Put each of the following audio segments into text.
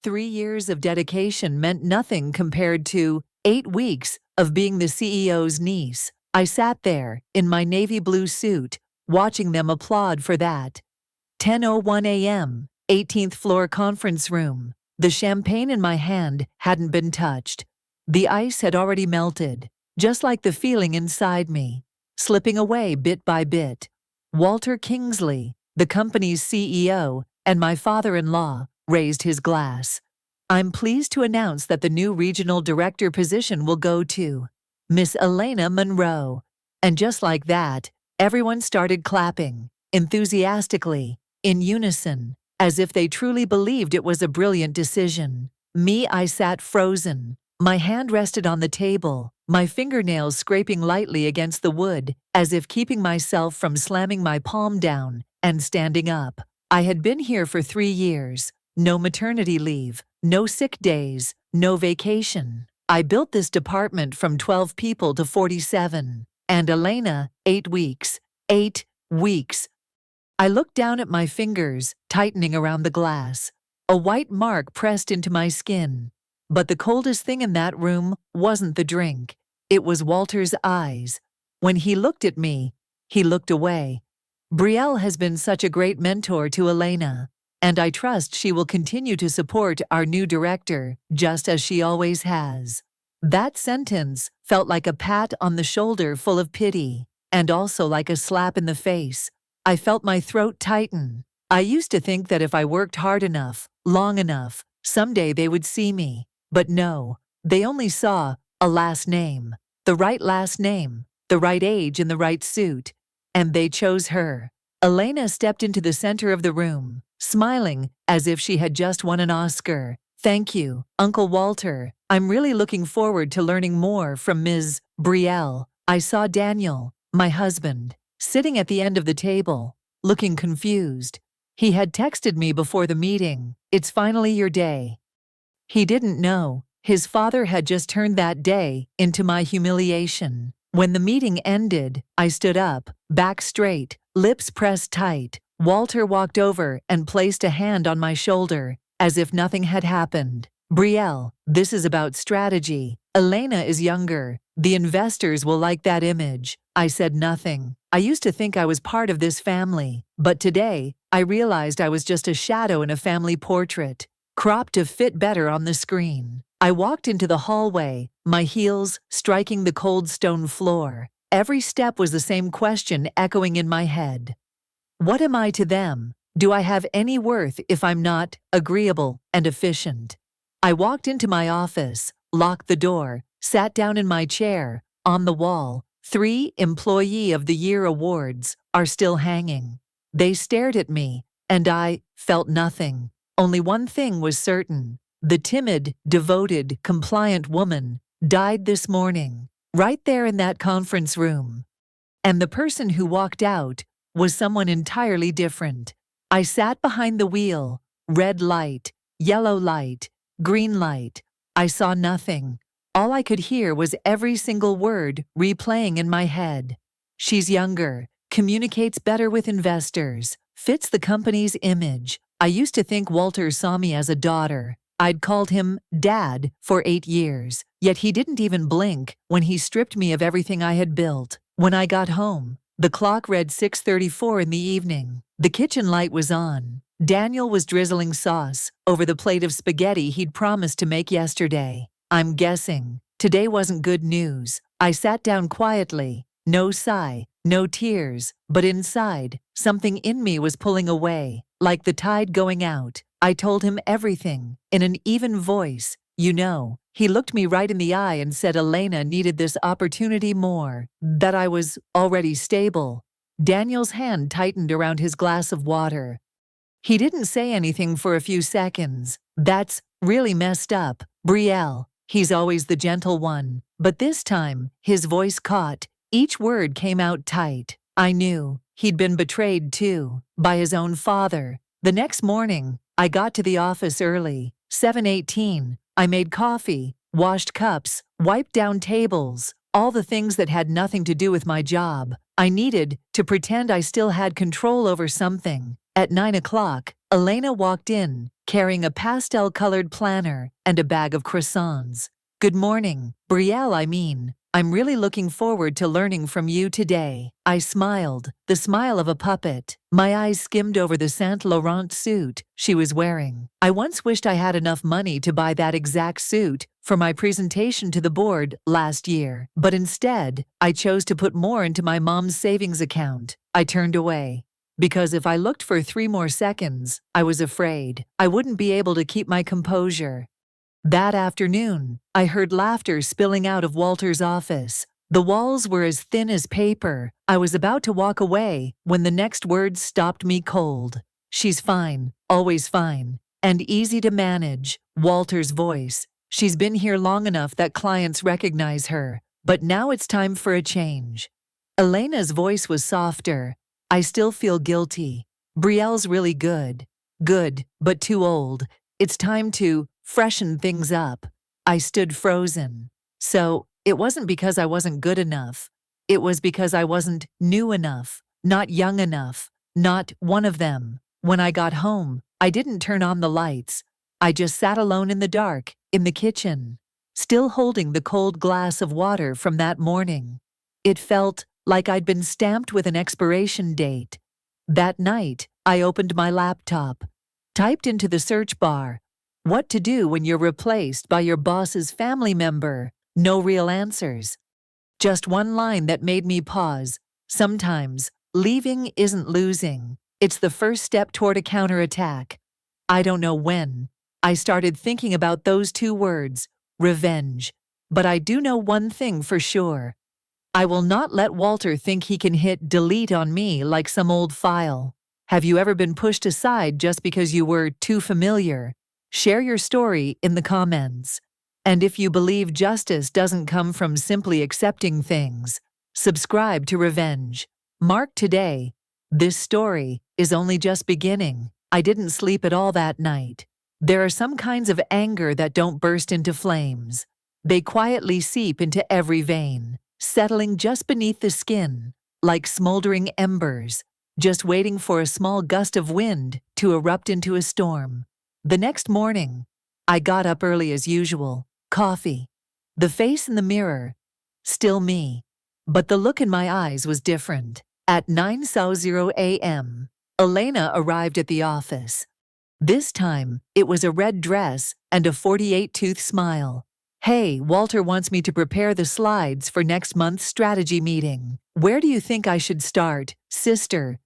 3 years of dedication meant nothing compared to 8 weeks of being the CEO's niece. I sat there, in my navy blue suit, watching them applaud for that. 10:01 a.m., 18th floor conference room. The champagne in my hand hadn't been touched. The ice had already melted, just like the feeling inside me, slipping away bit by bit. Walter Kingsley, the company's CEO, and my father-in-law, raised his glass. I'm pleased to announce that the new regional director position will go to Miss Elena Monroe. And just like that, everyone started clapping, enthusiastically, in unison, as if they truly believed it was a brilliant decision. I sat frozen. My hand rested on the table, my fingernails scraping lightly against the wood, as if keeping myself from slamming my palm down and standing up. I had been here for 3 years. No maternity leave, no sick days, no vacation. I built this department from 12 people to 47. And Elena, 8 weeks. 8 weeks. I looked down at my fingers, tightening around the glass. A white mark pressed into my skin. But the coldest thing in that room wasn't the drink. It was Walter's eyes. When he looked at me, he looked away. Brielle has been such a great mentor to Elena, and I trust she will continue to support our new director, just as she always has. That sentence felt like a pat on the shoulder full of pity, and also like a slap in the face. I felt my throat tighten. I used to think that if I worked hard enough, long enough, someday they would see me. But no, they only saw a last name, the right last name, the right age and the right suit. And they chose her. Elena stepped into the center of the room, smiling as if she had just won an Oscar. Thank you, Uncle Walter. I'm really looking forward to learning more from Ms. Brielle. I saw Daniel, my husband, sitting at the end of the table, looking confused. He had texted me before the meeting, "It's finally your day." He didn't know. His father had just turned that day into my humiliation. When the meeting ended, I stood up, back straight, lips pressed tight. Walter walked over and placed a hand on my shoulder, as if nothing had happened. "Brielle, this is about strategy. Elena is younger. The investors will like that image." I said nothing. I used to think I was part of this family, but today, I realized I was just a shadow in a family portrait, cropped to fit better on the screen. I walked into the hallway, my heels striking the cold stone floor. Every step was the same question echoing in my head. What am I to them? Do I have any worth if I'm not agreeable and efficient? I walked into my office, locked the door, sat down in my chair. On the wall, 3 Employee of the Year awards are still hanging. They stared at me, and I felt nothing. Only one thing was certain. The timid, devoted, compliant woman died this morning, right there in that conference room. And the person who walked out was someone entirely different. I sat behind the wheel, red light, yellow light, green light. I saw nothing. All I could hear was every single word replaying in my head. She's younger, communicates better with investors, fits the company's image. I used to think Walter saw me as a daughter. I'd called him Dad for 8 years, yet he didn't even blink when he stripped me of everything I had built. When I got home, the clock read 6:34 in the evening. The kitchen light was on. Daniel was drizzling sauce over the plate of spaghetti he'd promised to make yesterday. I'm guessing today wasn't good news. I sat down quietly, no sigh, no tears, but inside, something in me was pulling away, like the tide going out. I told him everything, in an even voice. You know, he looked me right in the eye and said Elena needed this opportunity more, that I was already stable. Daniel's hand tightened around his glass of water. He didn't say anything for a few seconds. That's really messed up, Brielle. He's always the gentle one, but this time, his voice caught. Each word came out tight. I knew he'd been betrayed too, by his own father. The next morning, I got to the office early, 7:18. I made coffee, washed cups, wiped down tables, all the things that had nothing to do with my job. I needed to pretend I still had control over something. At 9 o'clock, Elena walked in, carrying a pastel-colored planner and a bag of croissants. "Good morning, Brielle, I'm really looking forward to learning from you today." I smiled, the smile of a puppet. My eyes skimmed over the Saint Laurent suit she was wearing. I once wished I had enough money to buy that exact suit for my presentation to the board last year, but instead, I chose to put more into my mom's savings account. I turned away, because if I looked for 3 more seconds, I was afraid I wouldn't be able to keep my composure. That afternoon, I heard laughter spilling out of Walter's office. The walls were as thin as paper. I was about to walk away when the next words stopped me cold. "She's fine, always fine, and easy to manage." Walter's voice. "She's been here long enough that clients recognize her, but now it's time for a change." Elena's voice was softer. "I still feel guilty. Brielle's really good. Good, but too old. It's time to freshen things up." I stood frozen. So, it wasn't because I wasn't good enough. It was because I wasn't new enough, not young enough, not one of them. When I got home, I didn't turn on the lights. I just sat alone in the dark, in the kitchen, still holding the cold glass of water from that morning. It felt like I'd been stamped with an expiration date. That night, I opened my laptop, typed into the search bar, "What to do when you're replaced by your boss's family member?" No real answers. Just one line that made me pause. Sometimes, leaving isn't losing. It's the first step toward a counterattack. I don't know when I started thinking about those 2 words, revenge. But I do know one thing for sure. I will not let Walter think he can hit delete on me like some old file. Have you ever been pushed aside just because you were too familiar? Share your story in the comments. And if you believe justice doesn't come from simply accepting things, subscribe to Revenge. Mark today. This story is only just beginning. I didn't sleep at all that night. There are some kinds of anger that don't burst into flames. They quietly seep into every vein, settling just beneath the skin, like smoldering embers, just waiting for a small gust of wind to erupt into a storm. The next morning, I got up early as usual. Coffee. The face in the mirror. Still me. But the look in my eyes was different. At 9:00 a.m., Elena arrived at the office. This time, it was a red dress and a 48-tooth smile. "Hey, Walter wants me to prepare the slides for next month's strategy meeting. Where do you think I should start?" Sister,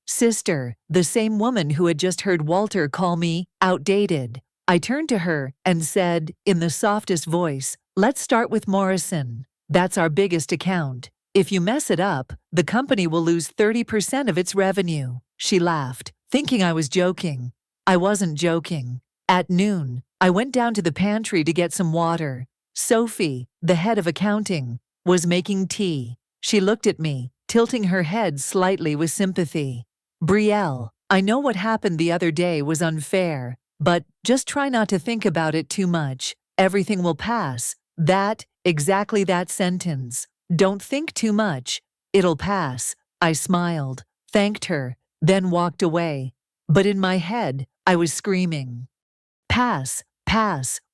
the same woman who had just heard Walter call me outdated. I turned to her and said, in the softest voice, "Let's start with Morrison. That's our biggest account. If you mess it up, the company will lose 30% of its revenue." She laughed, thinking I was joking. I wasn't joking. At noon, I went down to the pantry to get some water. Sophie, the head of accounting, was making tea. She looked at me, tilting her head slightly with sympathy. "Brielle, I know what happened the other day was unfair, but just try not to think about it too much. Everything will pass." Exactly that sentence. Don't think too much. It'll pass. I smiled, thanked her, then walked away. But in my head, I was screaming. Pass,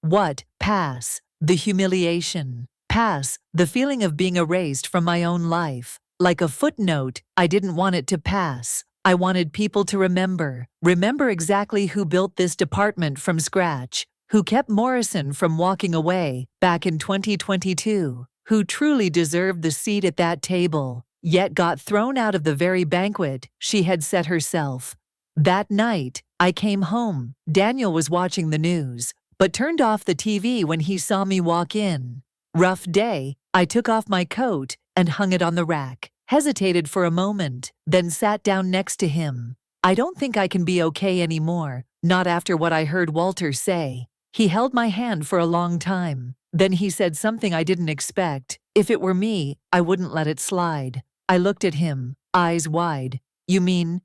what, pass? The humiliation. Pass, the feeling of being erased from my own life. Like a footnote, I didn't want it to pass. I wanted people to remember exactly who built this department from scratch, who kept Morrison from walking away back in 2022, who truly deserved the seat at that table, yet got thrown out of the very banquet she had set herself. That night, I came home. Daniel was watching the news, but turned off the TV when he saw me walk in. Rough day. I took off my coat and hung it on the rack. Hesitated for a moment, then sat down next to him. I don't think I can be okay anymore, not after what I heard Walter say. He held my hand for a long time. Then he said something I didn't expect. If it were me, I wouldn't let it slide. I looked at him, eyes wide. "You mean?"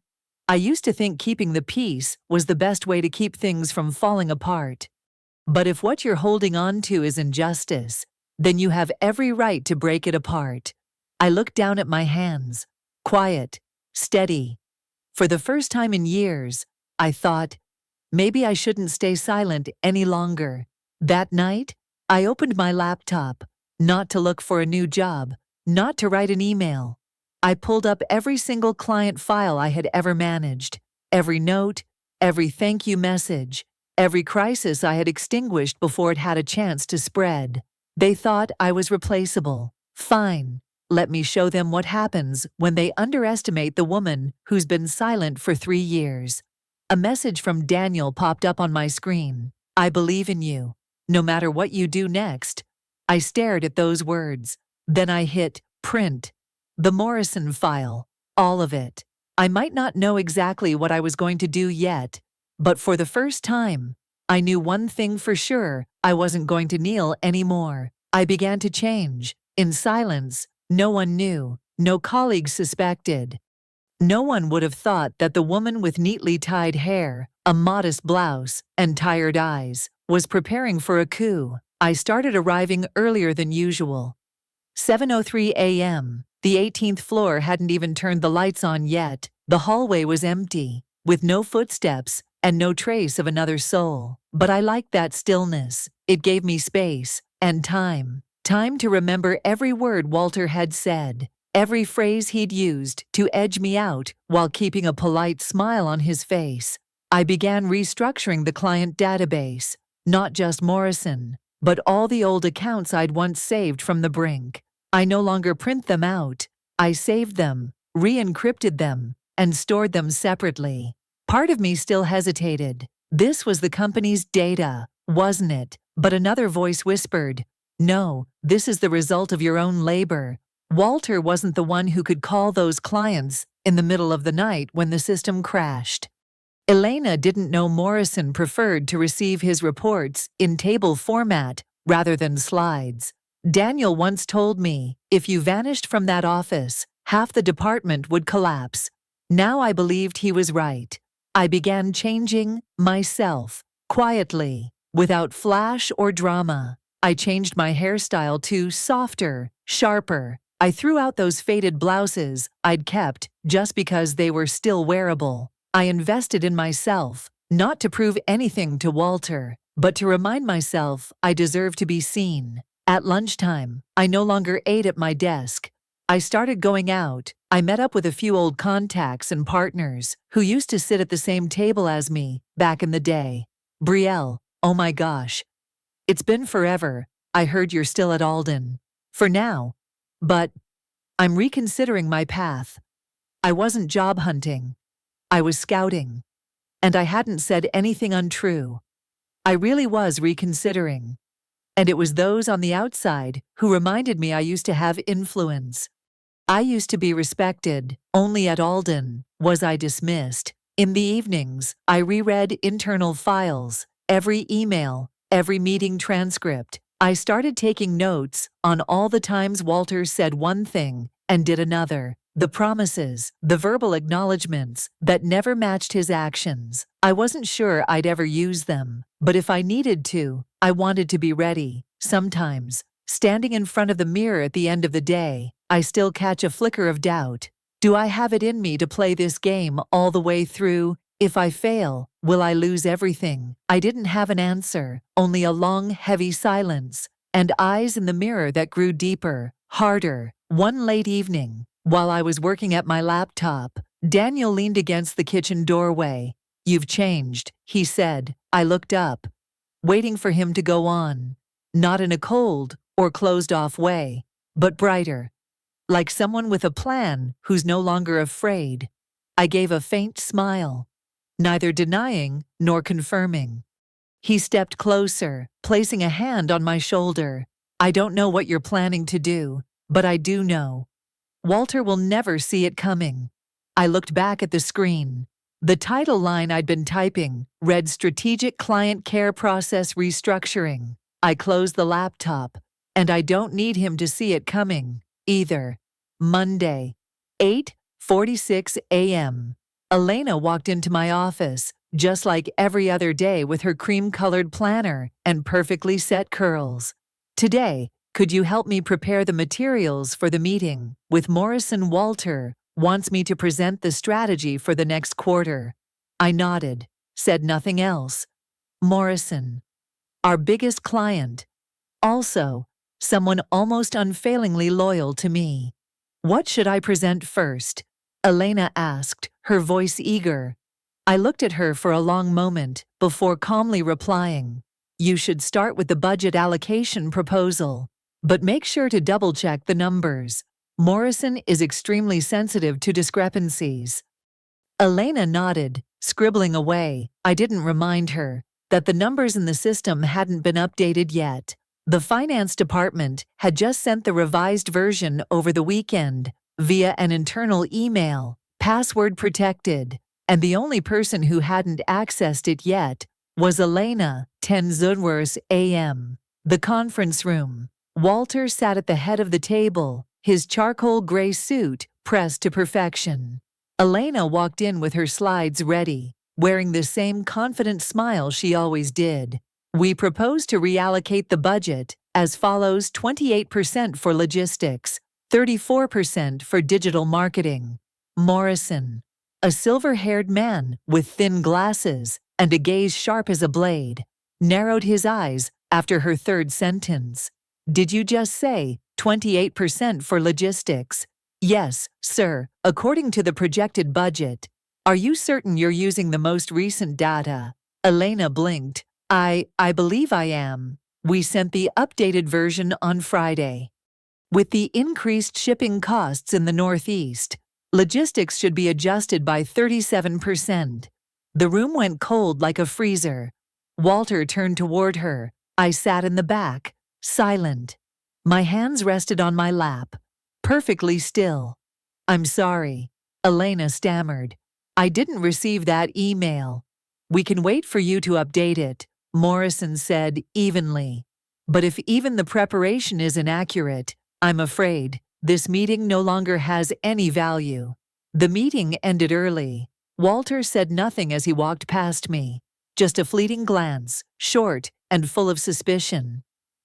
I used to think keeping the peace was the best way to keep things from falling apart. But if what you're holding on to is injustice, then you have every right to break it apart. I looked down at my hands, quiet, steady. For the first time in years, I thought, Maybe I shouldn't stay silent any longer. That night, I opened my laptop, not to look for a new job, not to write an email. I pulled up every single client file I had ever managed, every note, every thank you message, every crisis I had extinguished before it had a chance to spread. They thought I was replaceable. Fine. Let me show them what happens when they underestimate the woman who's been silent for 3 years. A message from Daniel popped up on my screen. I believe in you, no matter what you do next. I stared at those words. Then I hit print. The Morrison file. All of it. I might not know exactly what I was going to do yet, but for the first time, I knew one thing for sure: I wasn't going to kneel anymore. I began to change. In silence, no one knew, no colleagues suspected. No one would have thought that the woman with neatly tied hair, a modest blouse, and tired eyes was preparing for a coup. I started arriving earlier than usual. 7:03 a.m. The 18th floor hadn't even turned the lights on yet. The hallway was empty, with no footsteps and no trace of another soul. But I liked that stillness. It gave me space and time. Time to remember every word Walter had said, every phrase he'd used to edge me out while keeping a polite smile on his face. I began restructuring the client database, not just Morrison, but all the old accounts I'd once saved from the brink. I no longer print them out. I saved them, re-encrypted them, and stored them separately. Part of me still hesitated. This was the company's data, wasn't it? But another voice whispered, "No, this is the result of your own labor." Walter wasn't the one who could call those clients in the middle of the night when the system crashed. Elena didn't know Morrison preferred to receive his reports in table format rather than slides. Daniel once told me, if you vanished from that office, half the department would collapse. Now I believed he was right. I began changing myself, quietly, without flash or drama. I changed my hairstyle to softer, sharper. I threw out those faded blouses I'd kept just because they were still wearable. I invested in myself, not to prove anything to Walter, but to remind myself I deserved to be seen. At lunchtime, I no longer ate at my desk. I started going out. I met up with a few old contacts and partners who used to sit at the same table as me back in the day. "Brielle, oh my gosh. It's been forever. I heard you're still at Alden. For now. But I'm reconsidering my path. I wasn't job hunting. I was scouting. And I hadn't said anything untrue. I really was reconsidering. And it was those on the outside who reminded me I used to have influence. I used to be respected. Only at Alden was I dismissed. In the evenings, I reread internal files, every email, every meeting transcript. I started taking notes on all the times Walter said one thing and did another. The promises, the verbal acknowledgments that never matched his actions. I wasn't sure I'd ever use them, but if I needed to, I wanted to be ready. Sometimes, standing in front of the mirror at the end of the day, I still catch a flicker of doubt. Do I have it in me to play this game all the way through? If I fail, will I lose everything? I didn't have an answer, only a long, heavy silence, and eyes in the mirror that grew deeper, harder. One late evening, while I was working at my laptop, Daniel leaned against the kitchen doorway. "You've changed," he said. I looked up, waiting for him to go on. Not in a cold or closed-off way, but brighter. Like someone with a plan who's no longer afraid. I gave a faint smile, neither denying nor confirming. He stepped closer, placing a hand on my shoulder. "I don't know what you're planning to do, but I do know. Walter will never see it coming." I looked back at the screen. The title line I'd been typing read Strategic Client Care Process Restructuring. I closed the laptop, and I don't need him to see it coming, either. Monday, 8:46 a.m. Elena walked into my office, just like every other day, with her cream-colored planner and perfectly set curls. "Today, could you help me prepare the materials for the meeting with Morrison? Walter wants me to present the strategy for the next quarter." I nodded. said nothing else. Morrison, our biggest client. Also, someone almost unfailingly loyal to me. What should I present first? Elena asked, her voice eager. I looked at her for a long moment before calmly replying. You should start with the budget allocation proposal, but make sure to double-check the numbers. Morrison is extremely sensitive to discrepancies. Elena nodded, scribbling away. I didn't remind her that the numbers in the system hadn't been updated yet. The finance department had just sent the revised version over the weekend via an internal email, password protected, and the only person who hadn't accessed it yet was Elena, 10 Zunwers a.m. The conference room. Walter sat at the head of the table, his charcoal gray suit pressed to perfection. Elena walked in with her slides ready, wearing the same confident smile she always did. We propose to reallocate the budget as follows: 28% for logistics, 34% for digital marketing. Morrison, a silver-haired man with thin glasses and a gaze sharp as a blade, narrowed his eyes after her third sentence. Did you just say 28% for logistics? Yes, sir, according to the projected budget. Are you certain you're using the most recent data? Elena blinked. I believe I am. We sent the updated version on Friday. With the increased shipping costs in the Northeast, logistics should be adjusted by 37%. The room went cold like a freezer. Walter turned toward her. I sat in the back, silent. My hands rested on my lap, perfectly still. I'm sorry, Elena stammered. I didn't receive that email. We can wait for you to update it, Morrison said evenly. But if even the preparation is inaccurate, I'm afraid this meeting no longer has any value. The meeting ended early. Walter said nothing as he walked past me, just a fleeting glance, short and full of suspicion.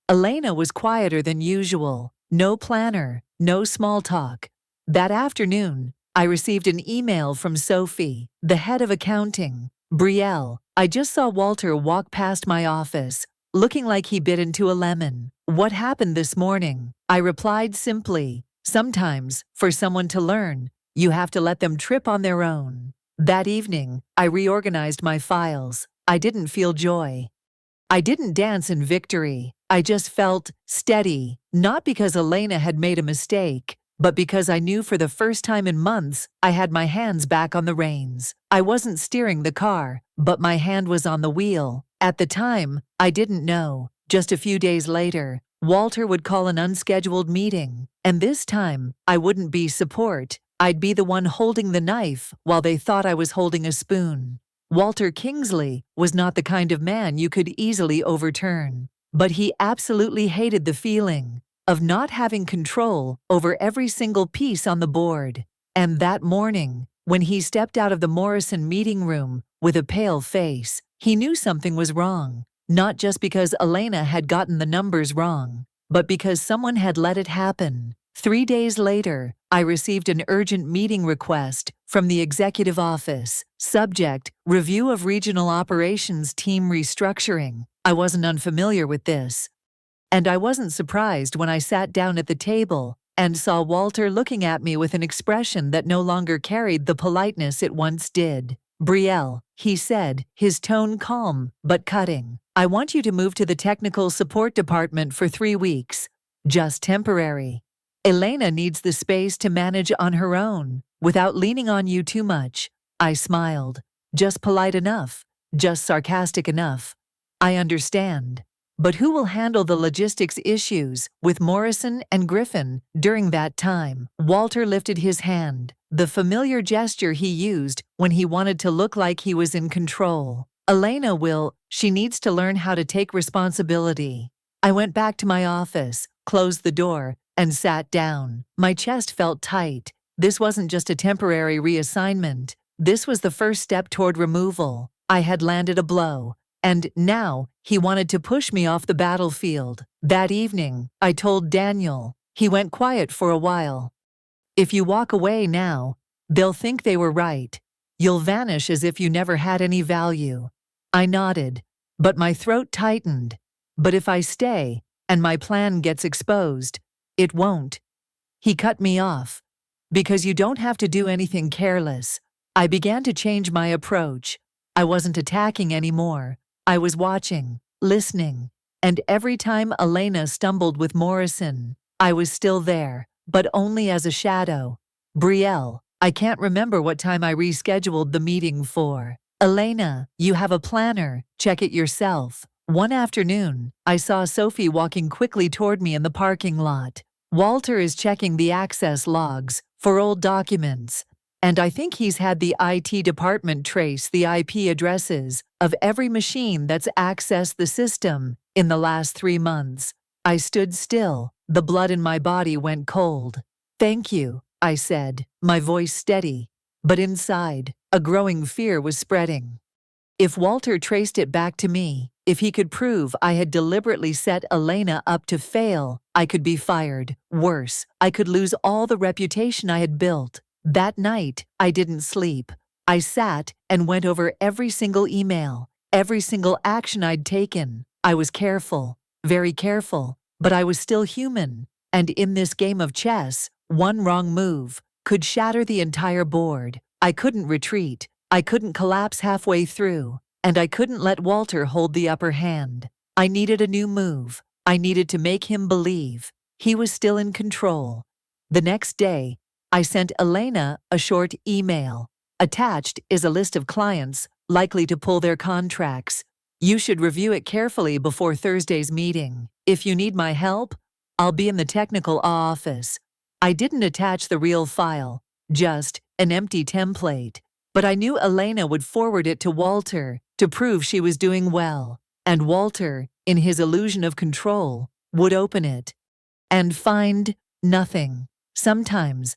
Elena was quieter than usual, no planner, no small talk. That afternoon, I received an email from Sophie, the head of accounting. Brielle, I just saw Walter walk past my office, looking like he bit into a lemon. What happened this morning? I replied simply, sometimes, for someone to learn, you have to let them trip on their own. That evening, I reorganized my files. I didn't feel joy. I didn't dance in victory. I just felt steady, not because Elena had made a mistake, but because I knew for the first time in months I had my hands back on the reins. I wasn't steering the car, but my hand was on the wheel. At the time, I didn't know. Just a few days later, Walter would call an unscheduled meeting, and this time, I wouldn't be support. I'd be the one holding the knife while they thought I was holding a spoon. Walter Kingsley was not the kind of man you could easily overturn, but he absolutely hated the feeling of not having control over every single piece on the board. And that morning, when he stepped out of the Morrison meeting room with a pale face, he knew something was wrong, not just because Elena had gotten the numbers wrong, but because someone had let it happen. 3 days later, I received an urgent meeting request from the executive office. Subject: Review of Regional Operations Team Restructuring. I wasn't unfamiliar with this. And I wasn't surprised when I sat down at the table and saw Walter looking at me with an expression that no longer carried the politeness it once did. Brielle, he said, his tone calm but cutting. I want you to move to the technical support department for 3 weeks. Just temporary. Elena needs the space to manage on her own, without leaning on you too much. I smiled. Just polite enough. Just sarcastic enough. I understand. But who will handle the logistics issues with Morrison and Griffin during that time? Walter lifted his hand, the familiar gesture he used when he wanted to look like he was in control. Elena will. She needs to learn how to take responsibility. I went back to my office, closed the door, and sat down. My chest felt tight. This wasn't just a temporary reassignment. This was the first step toward removal. I had landed a blow. And now, he wanted to push me off the battlefield. That evening, I told Daniel. He went quiet for a while. If you walk away now, they'll think they were right. You'll vanish as if you never had any value. I nodded, but my throat tightened. But if I stay, and my plan gets exposed, it won't. He cut me off. Because you don't have to do anything careless. I began to change my approach. I wasn't attacking anymore. I was watching, listening, and every time Elena stumbled with Morrison, I was still there, but only as a shadow. Brielle, I can't remember what time I rescheduled the meeting for. Elena, you have a planner, check it yourself. One afternoon, I saw Sophie walking quickly toward me in the parking lot. Walter is checking the access logs for old documents, and I think he's had the IT department trace the IP addresses of every machine that's accessed the system in the last 3 months. I stood still. The blood in my body went cold. Thank you, I said, my voice steady. But inside, a growing fear was spreading. If Walter traced it back to me, if he could prove I had deliberately set Elena up to fail, I could be fired. Worse, I could lose all the reputation I had built. That night, I didn't sleep. I sat and went over every single email, every single action I'd taken. I was careful, very careful, but I was still human. And in this game of chess, one wrong move could shatter the entire board. I couldn't retreat. I couldn't collapse halfway through. And I couldn't let Walter hold the upper hand. I needed a new move. I needed to make him believe he was still in control. The next day, I sent Elena a short email. Attached is a list of clients likely to pull their contracts. You should review it carefully before Thursday's meeting. If you need my help, I'll be in the technical office. I didn't attach the real file, just an empty template. But I knew Elena would forward it to Walter to prove she was doing well. And Walter, in his illusion of control, would open it and find nothing. Sometimes,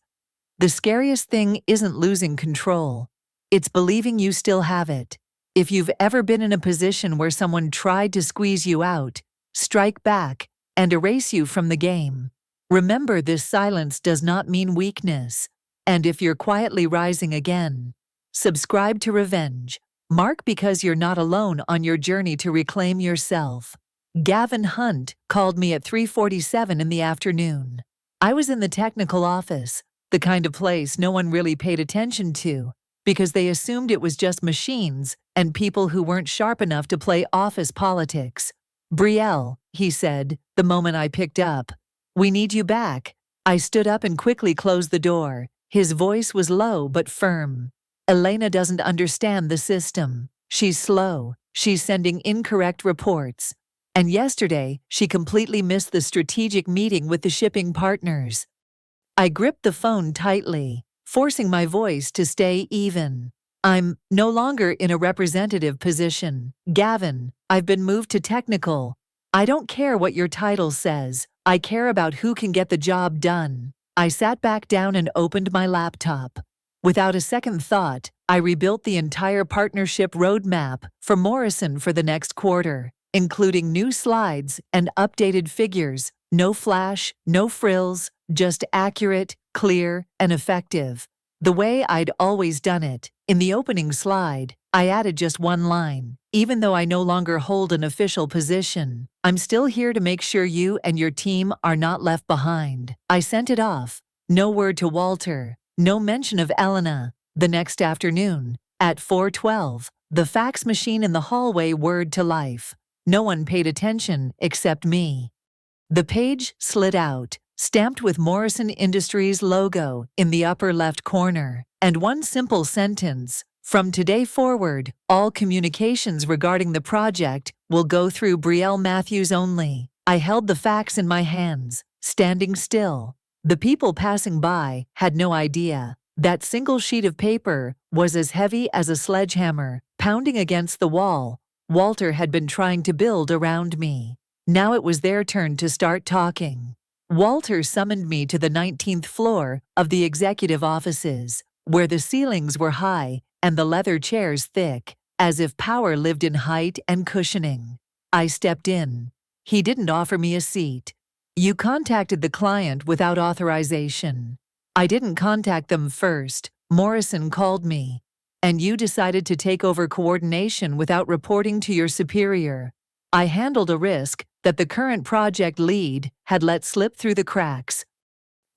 the scariest thing isn't losing control. It's believing you still have it. If you've ever been in a position where someone tried to squeeze you out, strike back, and erase you from the game, remember this silence does not mean weakness. And if you're quietly rising again, subscribe to Revenge. Mark because you're not alone on your journey to reclaim yourself. Gavin Hunt called me at 3:47 in the afternoon. I was in the technical office, the kind of place no one really paid attention to, because they assumed it was just machines and people who weren't sharp enough to play office politics. Brielle, he said, the moment I picked up. We need you back. I stood up and quickly closed the door. His voice was low but firm. Elena doesn't understand the system. She's slow. She's sending incorrect reports. And yesterday, she completely missed the strategic meeting with the shipping partners. I gripped the phone tightly, forcing my voice to stay even. I'm no longer in a representative position. Gavin, I've been moved to technical. I don't care what your title says. I care about who can get the job done. I sat back down and opened my laptop. Without a second thought, I rebuilt the entire partnership roadmap for Morrison for the next quarter, including new slides and updated figures. No flash, no frills, just accurate, clear, and effective. The way I'd always done it. In the opening slide, I added just one line. Even though I no longer hold an official position, I'm still here to make sure you and your team are not left behind. I sent it off. No word to Walter. No mention of Elena. The next afternoon, at 4:12, the fax machine in the hallway whirred to life. No one paid attention except me. The page slid out, stamped with Morrison Industries logo in the upper left corner, and one simple sentence: from today forward, all communications regarding the project will go through Brielle Matthews only. I held the fax in my hands, standing still. The people passing by had no idea. That single sheet of paper was as heavy as a sledgehammer, pounding against the wall Walter had been trying to build around me. Now it was their turn to start talking. Walter summoned me to the 19th floor of the executive offices, where the ceilings were high and the leather chairs thick, as if power lived in height and cushioning. I stepped in. He didn't offer me a seat. You contacted the client without authorization. I didn't contact them first. Morrison called me. and you decided to take over coordination without reporting to your superior. I handled a risk that the current project lead had let slip through the cracks.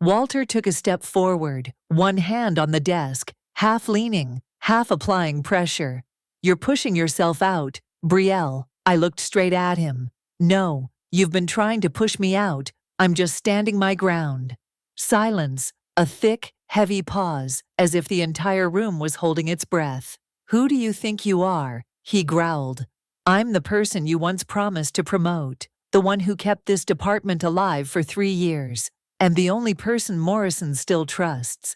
Walter took a step forward, one hand on the desk, half leaning, half applying pressure. You're pushing yourself out, Brielle. I looked straight at him. No, you've been trying to push me out. I'm just standing my ground. Silence, a thick, heavy pause, as if the entire room was holding its breath. Who do you think you are? He growled. I'm the person you once promised to promote, the one who kept this department alive for 3 years, and the only person Morrison still trusts.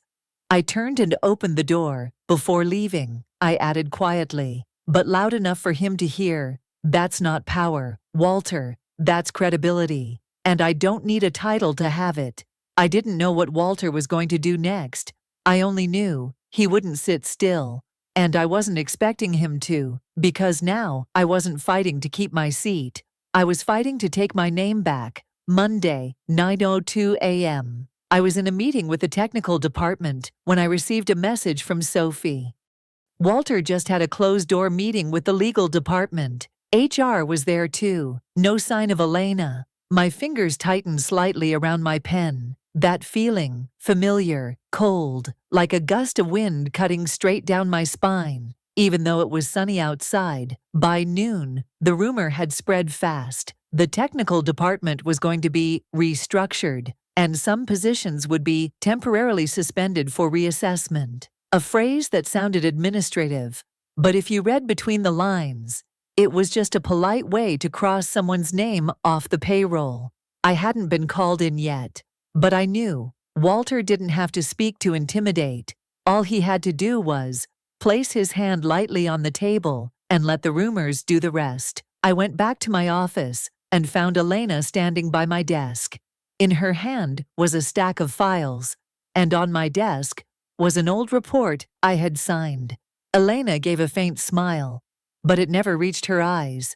I turned and opened the door. Before leaving, I added quietly, but loud enough for him to hear, that's not power, Walter, that's credibility, and I don't need a title to have it. I didn't know what Walter was going to do next. I only knew he wouldn't sit still, and I wasn't expecting him to, because now I wasn't fighting to keep my seat. I was fighting to take my name back. Monday, 9:02 a.m. I was in a meeting with the technical department when I received a message from Sophie. Walter just had a closed-door meeting with the legal department. HR was there too. No sign of Elena. My fingers tightened slightly around my pen. That feeling, familiar, cold, like a gust of wind cutting straight down my spine. Even though it was sunny outside, by noon, the rumor had spread fast. The technical department was going to be restructured, and some positions would be temporarily suspended for reassessment. A phrase that sounded administrative, but if you read between the lines, it was just a polite way to cross someone's name off the payroll. I hadn't been called in yet, but I knew Walter didn't have to speak to intimidate. All he had to do was place his hand lightly on the table and let the rumors do the rest. I went back to my office and found Elena standing by my desk. In her hand was a stack of files, and on my desk was an old report I had signed. Elena gave a faint smile, but it never reached her eyes.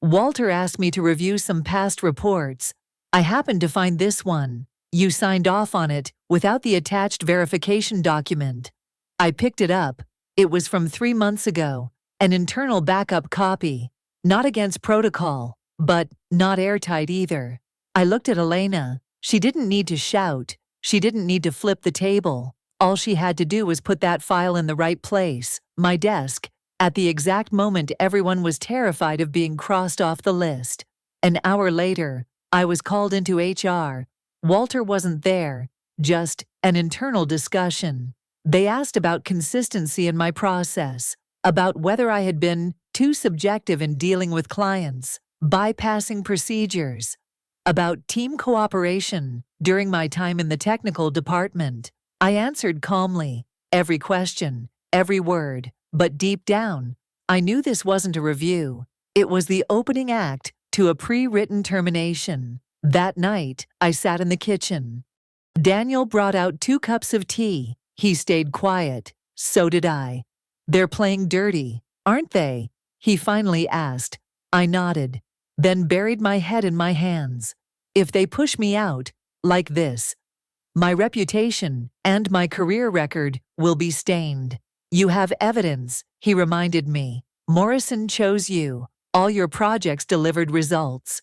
Walter asked me to review some past reports. I happened to find this one. You signed off on it without the attached verification document. I picked it up. It was from 3 months ago, an internal backup copy, not against protocol, but not airtight either. I looked at Elena. She didn't need to shout. She didn't need to flip the table. All she had to do was put that file in the right place, my desk, at the exact moment everyone was terrified of being crossed off the list. An hour later, I was called into HR. Walter wasn't there, just an internal discussion. They asked about consistency in my process, about whether I had been too subjective in dealing with clients, bypassing procedures, about team cooperation during my time in the technical department. I answered calmly, every question, every word, but deep down, I knew this wasn't a review. It was the opening act to a pre-written termination. That night, I sat in the kitchen. Daniel brought out 2 cups of tea. He stayed quiet. So did I. They're playing dirty, aren't they? He finally asked. I nodded, then buried my head in my hands. If they push me out, like this, my reputation and my career record will be stained. You have evidence, he reminded me. Morrison chose you. All your projects delivered results.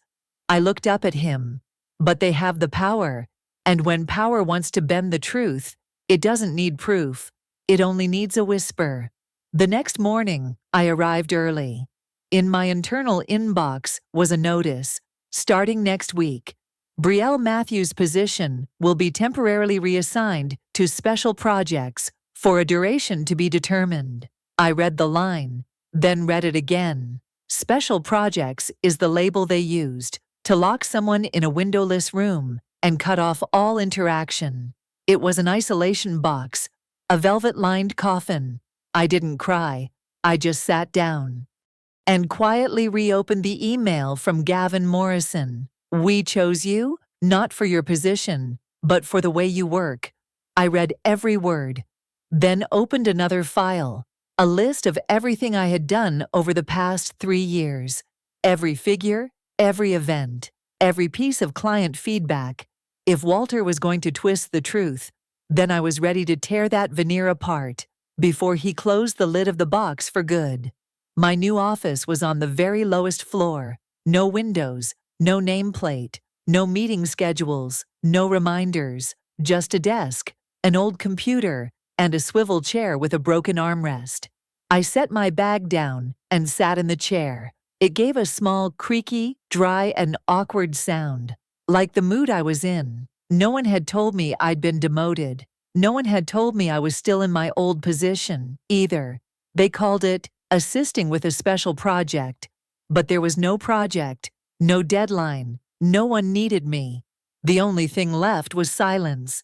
I looked up at him. But they have the power, and when power wants to bend the truth, it doesn't need proof. It only needs a whisper. The next morning, I arrived early. In my internal inbox was a notice. Starting next week, Brielle Matthews' position will be temporarily reassigned to special projects for a duration to be determined. I read the line, then read it again. Special projects is the label they used to lock someone in a windowless room and cut off all interaction. It was an isolation box, a velvet-lined coffin. I didn't cry. I just sat down and quietly reopened the email from Gavin Morrison. We chose you, not for your position, but for the way you work. I read every word, then opened another file, a list of everything I had done over the past 3 years. Every figure, every event, every piece of client feedback. If Walter was going to twist the truth, then I was ready to tear that veneer apart. before he closed the lid of the box for good. My new office was on the very lowest floor. No windows, no nameplate, no meeting schedules, no reminders, just a desk, an old computer, and a swivel chair with a broken armrest. I set my bag down and sat in the chair. It gave a small, creaky, dry, and awkward sound, like the mood I was in. No one had told me I'd been demoted. No one had told me I was still in my old position, either. They called it assisting with a special project. But there was no project, no deadline, no one needed me. The only thing left was silence.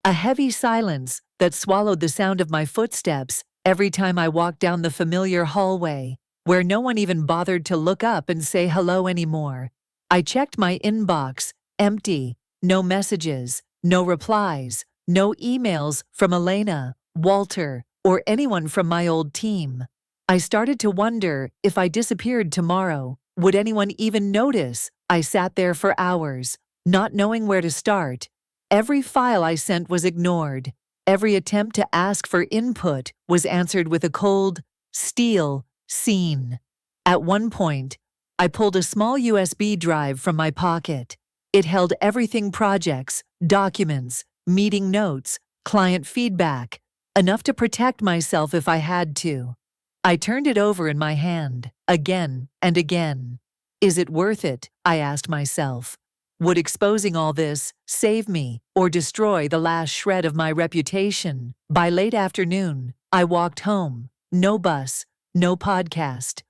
A heavy silence that swallowed the sound of my footsteps every time I walked down the familiar hallway, where no one even bothered to look up and say hello anymore. I checked my inbox, empty, no messages, no replies, no emails from Elena, Walter, or anyone from my old team. I started to wonder if I disappeared tomorrow, would anyone even notice? I sat there for hours, not knowing where to start. Every file I sent was ignored. Every attempt to ask for input was answered with a cold, steel, seen. At one point, I pulled a small USB drive from my pocket. It held everything: projects, documents, meeting notes, client feedback, enough to protect myself if I had to. I turned it over in my hand, again and again. Is it worth it? I asked myself. Would exposing all this save me or destroy the last shred of my reputation? By late afternoon, I walked home. No bus, no podcast.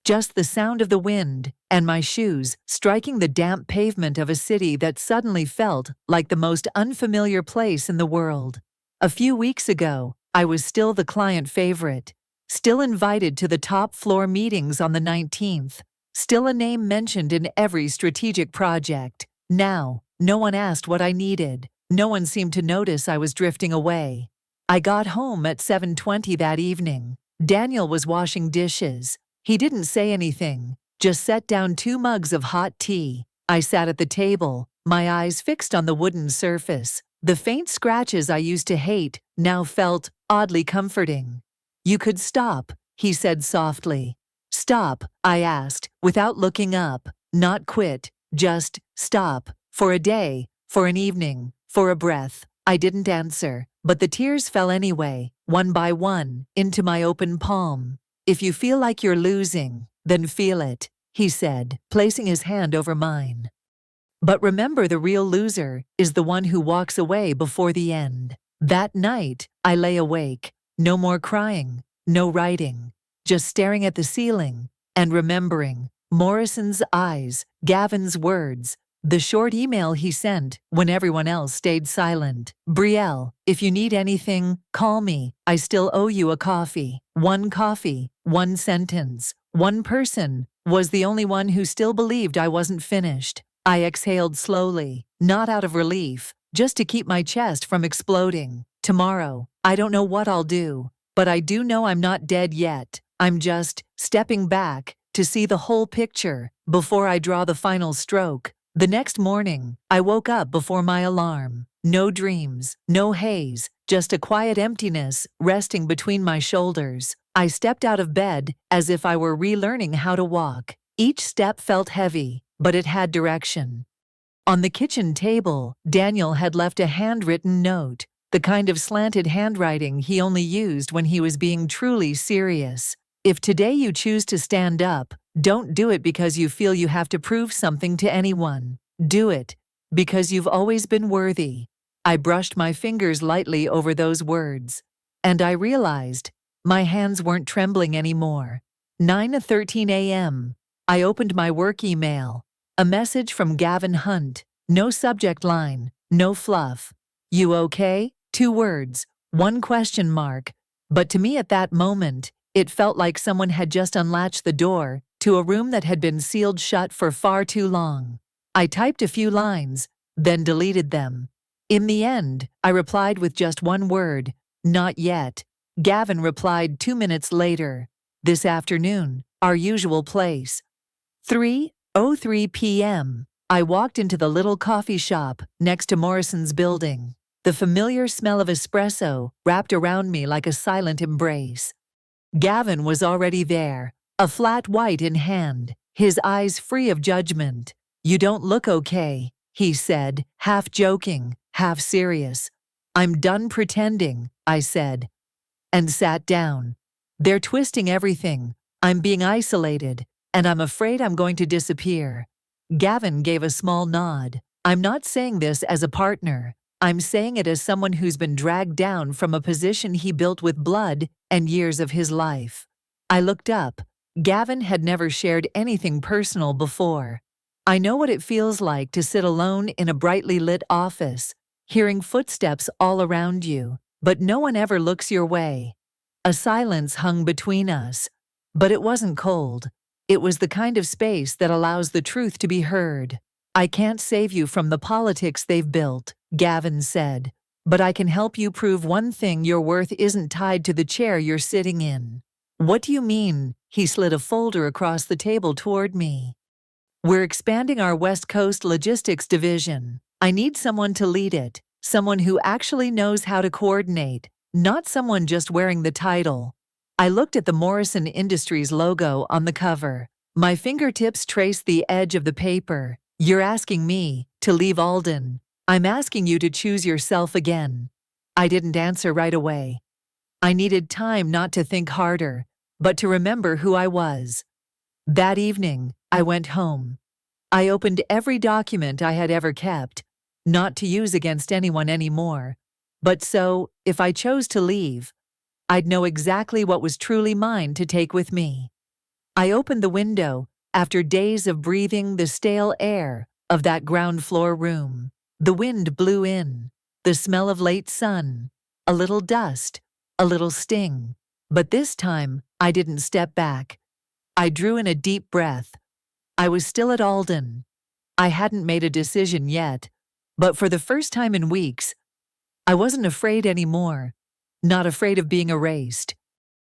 Just the sound of the wind and my shoes striking the damp pavement of a city that suddenly felt like the most unfamiliar place in the world. A few weeks ago, I was still the client favorite, still invited to the top floor meetings on the 19th, still a name mentioned in every strategic project. Now, no one asked what I needed. No one seemed to notice I was drifting away. I got home at 7:20 that evening. Daniel was washing dishes. He didn't say anything, just set down 2 mugs of hot tea. I sat at the table, my eyes fixed on the wooden surface. The faint scratches I used to hate now felt oddly comforting. You could stop, he said softly. Stop, I asked, without looking up. Not quit, just stop. For a day, for an evening, for a breath. I didn't answer, but the tears fell anyway, one by one, into my open palm. If you feel like you're losing, then feel it, he said, placing his hand over mine. But remember, the real loser is the one who walks away before the end. That night, I lay awake. No more crying, no writing, just staring at the ceiling and remembering Morrison's eyes, Gavin's words, the short email he sent when everyone else stayed silent. Brielle, if you need anything, call me. I still owe you a coffee. One sentence. One person was the only one who still believed I wasn't finished. I exhaled slowly, not out of relief, just to keep my chest from exploding. Tomorrow, I don't know what I'll do, but I do know I'm not dead yet. I'm just stepping back to see the whole picture before I draw the final stroke. The next morning, I woke up before my alarm. No dreams, no haze, just a quiet emptiness resting between my shoulders. I stepped out of bed as if I were relearning how to walk. Each step felt heavy, but it had direction. On the kitchen table, Daniel had left a handwritten note, the kind of slanted handwriting he only used when he was being truly serious. If today you choose to stand up, don't do it because you feel you have to prove something to anyone. Do it because you've always been worthy. I brushed my fingers lightly over those words, and I realized my hands weren't trembling anymore. 9:13 a.m. I opened my work email. A message from Gavin Hunt. No subject line, no fluff. You okay? 2 words, 1 question mark. But to me at that moment, it felt like someone had just unlatched the door to a room that had been sealed shut for far too long. I typed a few lines, then deleted them. In the end, I replied with just 1 word, not yet. Gavin replied 2 minutes later. This afternoon, our usual place. 3:03 p.m. I walked into the little coffee shop next to Morrison's building. The familiar smell of espresso wrapped around me like a silent embrace. Gavin was already there, a flat white in hand, his eyes free of judgment. "You don't look okay," he said, half joking, half serious. "I'm done pretending," I said, and sat down. "They're twisting everything. I'm being isolated, and I'm afraid I'm going to disappear." Gavin gave a small nod. "I'm not saying this as a partner. I'm saying it as someone who's been dragged down from a position he built with blood and years of his life." I looked up. Gavin had never shared anything personal before. "I know what it feels like to sit alone in a brightly lit office, hearing footsteps all around you, but no one ever looks your way." A silence hung between us, but it wasn't cold. It was the kind of space that allows the truth to be heard. "I can't save you from the politics they've built," Gavin said, "but I can help you prove one thing: your worth isn't tied to the chair you're sitting in." "What do you mean?" He slid a folder across the table toward me. "We're expanding our West Coast logistics division. I need someone to lead it, someone who actually knows how to coordinate, not someone just wearing the title." I looked at the Morrison Industries logo on the cover. My fingertips traced the edge of the paper. "You're asking me to leave Alden. I'm asking you to choose yourself again." I didn't answer right away. I needed time not to think harder, but to remember who I was. That evening, I went home. I opened every document I had ever kept, not to use against anyone anymore, but so, if I chose to leave, I'd know exactly what was truly mine to take with me. I opened the window, after days of breathing the stale air of that ground floor room. The wind blew in, the smell of late sun, a little dust, a little sting. But this time, I didn't step back. I drew in a deep breath. I was still at Alden. I hadn't made a decision yet, but for the first time in weeks, I wasn't afraid anymore. Not afraid of being erased.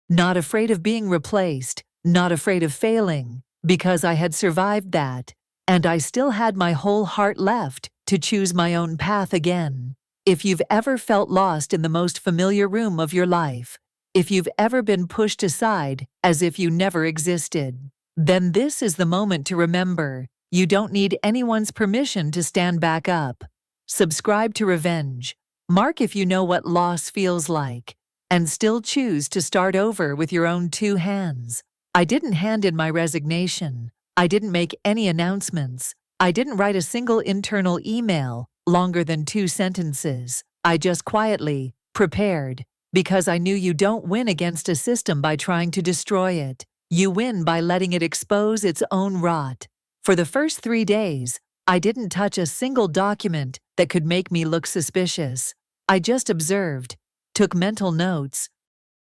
Not afraid of being replaced. Not afraid of failing, because I had survived that, and I still had my whole heart left to choose my own path again. If you've ever felt lost in the most familiar room of your life, if you've ever been pushed aside as if you never existed, then this is the moment to remember: you don't need anyone's permission to stand back up. Subscribe to Revenge. Mark if you know what loss feels like, and still choose to start over with your own two hands. I didn't hand in my resignation. I didn't make any announcements. I didn't write a single internal email longer than 2 sentences. I just quietly prepared, because I knew you don't win against a system by trying to destroy it. You win by letting it expose its own rot. For the first 3 days, I didn't touch a single document that could make me look suspicious. I just observed, took mental notes,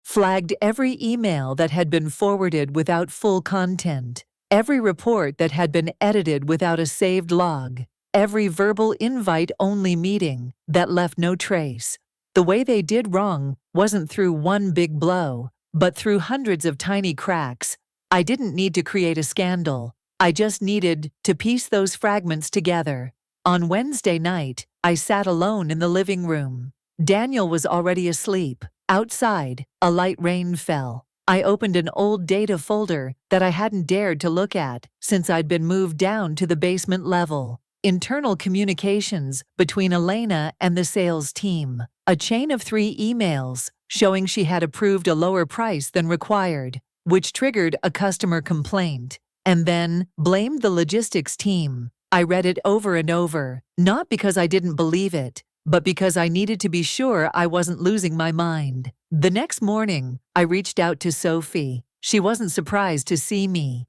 flagged every email that had been forwarded without full content, every report that had been edited without a saved log, every verbal invite-only meeting that left no trace. The way they did wrong wasn't through one big blow, but through hundreds of tiny cracks. I didn't need to create a scandal. I just needed to piece those fragments together. On Wednesday night, I sat alone in the living room. Daniel was already asleep. Outside, a light rain fell. I opened an old data folder that I hadn't dared to look at since I'd been moved down to the basement level. Internal communications between Elena and the sales team. A chain of 3 emails showing she had approved a lower price than required, which triggered a customer complaint, and then blamed the logistics team. I read it over and over, not because I didn't believe it, but because I needed to be sure I wasn't losing my mind. The next morning, I reached out to Sophie. She wasn't surprised to see me.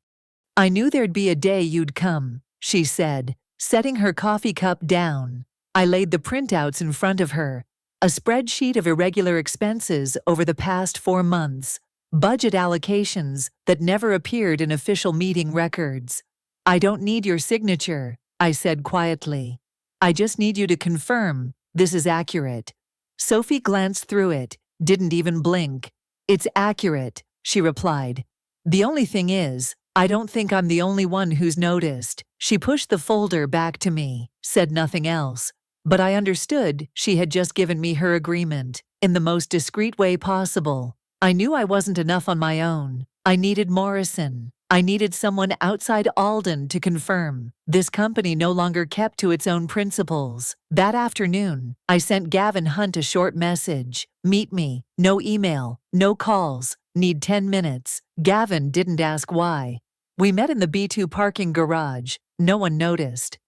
"I knew there'd be a day you'd come," she said, setting her coffee cup down. I laid the printouts in front of her, a spreadsheet of irregular expenses over the past 4 months, budget allocations that never appeared in official meeting records. "I don't need your signature," I said quietly. "I just need you to confirm this is accurate." Sophie glanced through it, didn't even blink. "It's accurate," she replied. "The only thing is, I don't think I'm the only one who's noticed." She pushed the folder back to me, said nothing else. But I understood she had just given me her agreement, in the most discreet way possible. I knew I wasn't enough on my own. I needed Morrison. I needed someone outside Alden to confirm this company no longer kept to its own principles. That afternoon, I sent Gavin Hunt a short message. Meet me. No email. No calls. Need 10 minutes. Gavin didn't ask why. We met in the B2 parking garage. No one noticed.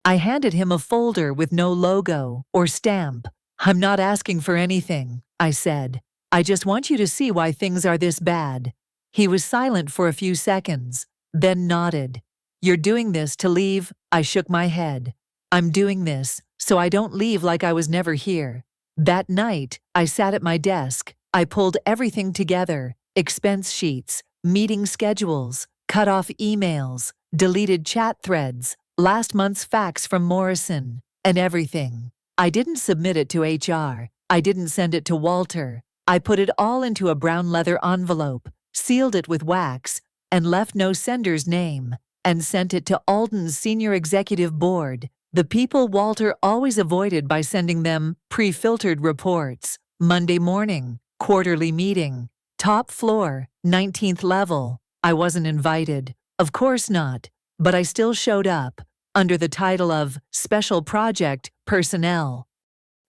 I handed him a folder with no logo or stamp. I'm not asking for anything, I said. I just want you to see why things are this bad. He was silent for a few seconds, then nodded. You're doing this to leave? I shook my head. I'm doing this so I don't leave like I was never here. That night, I sat at my desk. I pulled everything together: expense sheets, meeting schedules, cut off emails, deleted chat threads, last month's fax from Morrison, and everything. I didn't submit it to HR. I didn't send it to Walter. I put it all into a brown leather envelope, sealed it with wax, and left no sender's name, and sent it to Alden's senior executive board, the people Walter always avoided by sending them pre-filtered reports. Monday morning, quarterly meeting, top floor, 19th level. I wasn't invited. Of course not. But I still showed up, under the title of Special Project Personnel.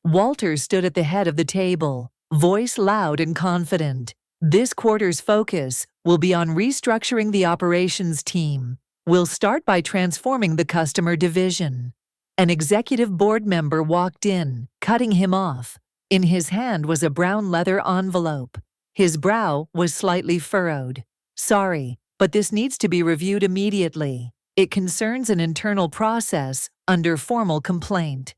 Walter stood at the head of the table, voice loud and confident. This quarter's focus will be on restructuring the operations team. We'll start by transforming the customer division. An executive board member walked in, cutting him off. In his hand was a brown leather envelope. His brow was slightly furrowed. Sorry, but this needs to be reviewed immediately. It concerns an internal process under formal complaint.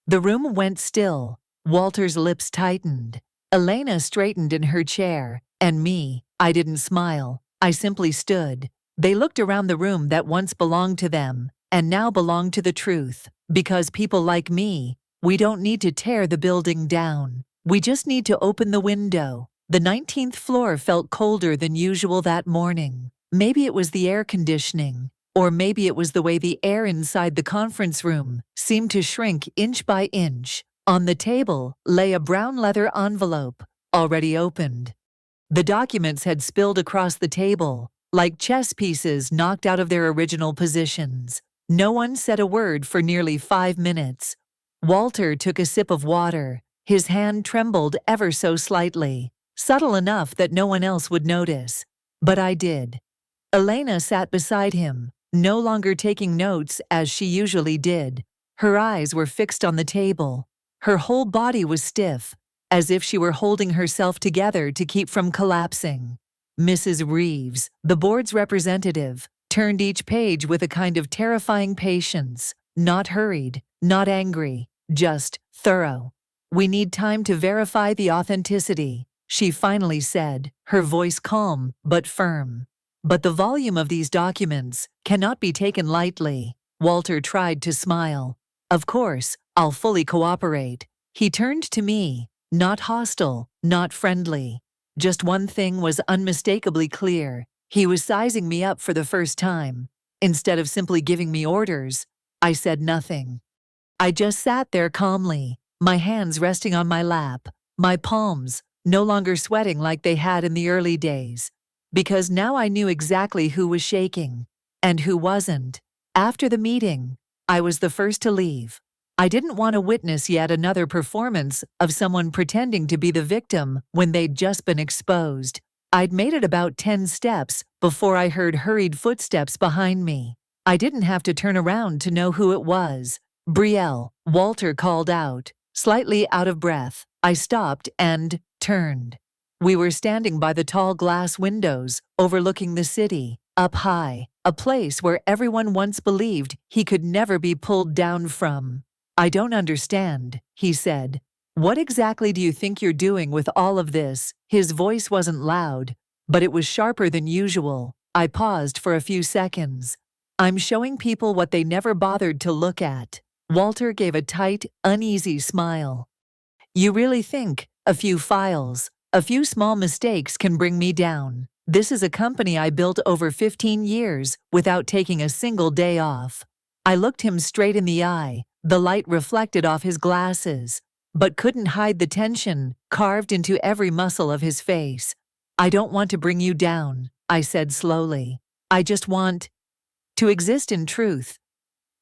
The room went still. Walter's lips tightened. Elena straightened in her chair, and me, I didn't smile. I simply stood. They looked around the room that once belonged to them, and now belonged to the truth. Because people like me, we don't need to tear the building down. We just need to open the window. The 19th floor felt colder than usual that morning. Maybe it was the air conditioning. Or maybe it was the way the air inside the conference room seemed to shrink inch by inch. On the table lay a brown leather envelope, already opened. The documents had spilled across the table, like chess pieces knocked out of their original positions. No one said a word for nearly 5 minutes. Walter took a sip of water. His hand trembled ever so slightly, subtle enough that no one else would notice. But I did. Elena sat beside him, no longer taking notes as she usually did. Her eyes were fixed on the table. Her whole body was stiff, as if she were holding herself together to keep from collapsing. Mrs. Reeves, the board's representative, turned each page with a kind of terrifying patience, not hurried, not angry, just thorough. We need time to verify the authenticity, she finally said, her voice calm but firm. But the volume of these documents cannot be taken lightly. Walter tried to smile. Of course, I'll fully cooperate. He turned to me, not hostile, not friendly. Just one thing was unmistakably clear. He was sizing me up for the first time. Instead of simply giving me orders, I said nothing. I just sat there calmly, my hands resting on my lap, my palms no longer sweating like they had in the early days. Because now I knew exactly who was shaking and who wasn't. After the meeting, I was the first to leave. I didn't want to witness yet another performance of someone pretending to be the victim when they'd just been exposed. I'd made it about 10 steps before I heard hurried footsteps behind me. I didn't have to turn around to know who it was. Brielle, Walter called out, slightly out of breath. I stopped and turned. We were standing by the tall glass windows overlooking the city, up high, a place where everyone once believed he could never be pulled down from. I don't understand, he said. What exactly do you think you're doing with all of this? His voice wasn't loud, but it was sharper than usual. I paused for a few seconds. I'm showing people what they never bothered to look at. Walter gave a tight, uneasy smile. You really think a few files, a few small mistakes can bring me down? This is a company I built over 15 years without taking a single day off. I looked him straight in the eye, The light reflected off his glasses, but couldn't hide the tension carved into every muscle of his face. "I don't want to bring you down," I said slowly. "I just want to exist in truth,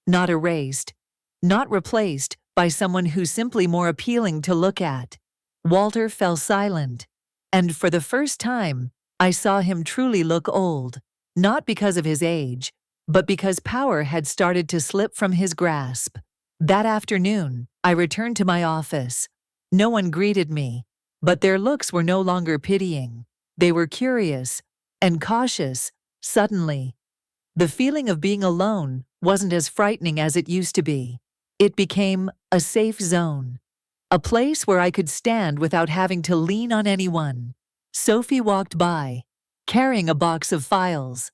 not erased, not replaced by someone who's simply more appealing to look at." Walter fell silent, and for the first time, I saw him truly look old, not because of his age, but because power had started to slip from his grasp. That afternoon, I returned to my office. No one greeted me, but their looks were no longer pitying. They were curious and cautious. Suddenly, the feeling of being alone wasn't as frightening as it used to be. It became a safe zone, a place where I could stand without having to lean on anyone. Sophie walked by, carrying a box of files.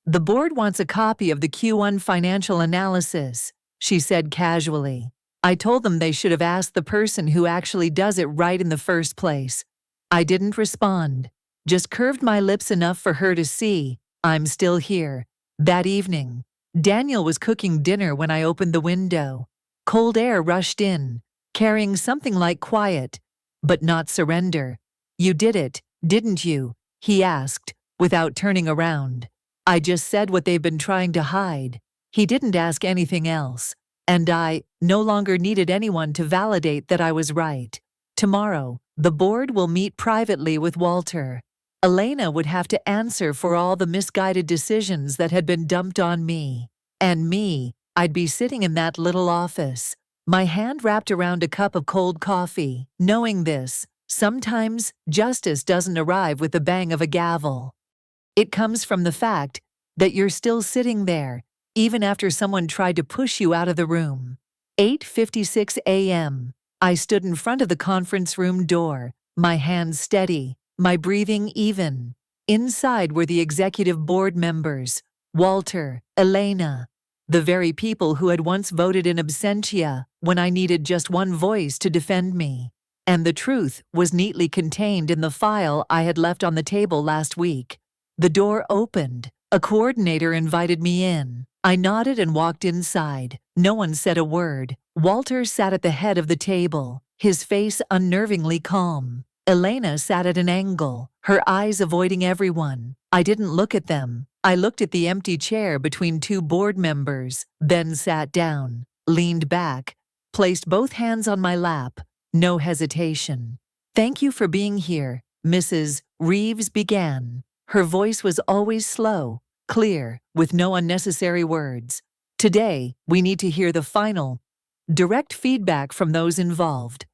"The board wants a copy of the Q1 financial analysis," she said casually. I told them they should have asked the person who actually does it right in the first place. I didn't respond, just curved my lips enough for her to see I'm still here. That evening, Daniel was cooking dinner when I opened the window. Cold air rushed in, carrying something like quiet, but not surrender. "You did it, didn't you?" he asked, without turning around. I just said what they've been trying to hide. He didn't ask anything else, and I no longer needed anyone to validate that I was right. Tomorrow, the board will meet privately with Walter. Elena would have to answer for all the misguided decisions that had been dumped on me. And me, I'd be sitting in that little office, my hand wrapped around a cup of cold coffee, knowing this: sometimes justice doesn't arrive with the bang of a gavel. It comes from the fact that you're still sitting there, even after someone tried to push you out of the room. 8:56 a.m. I stood in front of the conference room door, my hands steady, my breathing even. Inside were the executive board members, Walter, Elena, the very people who had once voted in absentia when I needed just one voice to defend me. And the truth was neatly contained in the file I had left on the table last week. The door opened. A coordinator invited me in. I nodded and walked inside. No one said a word. Walter sat at the head of the table, his face unnervingly calm. Elena sat at an angle, her eyes avoiding everyone. I didn't look at them. I looked at the empty chair between two board members, then sat down, leaned back, placed both hands on my lap. No hesitation. "Thank you for being here," Mrs. Reeves began. Her voice was always slow, clear, with no unnecessary words. "Today, we need to hear the final, direct feedback from those involved.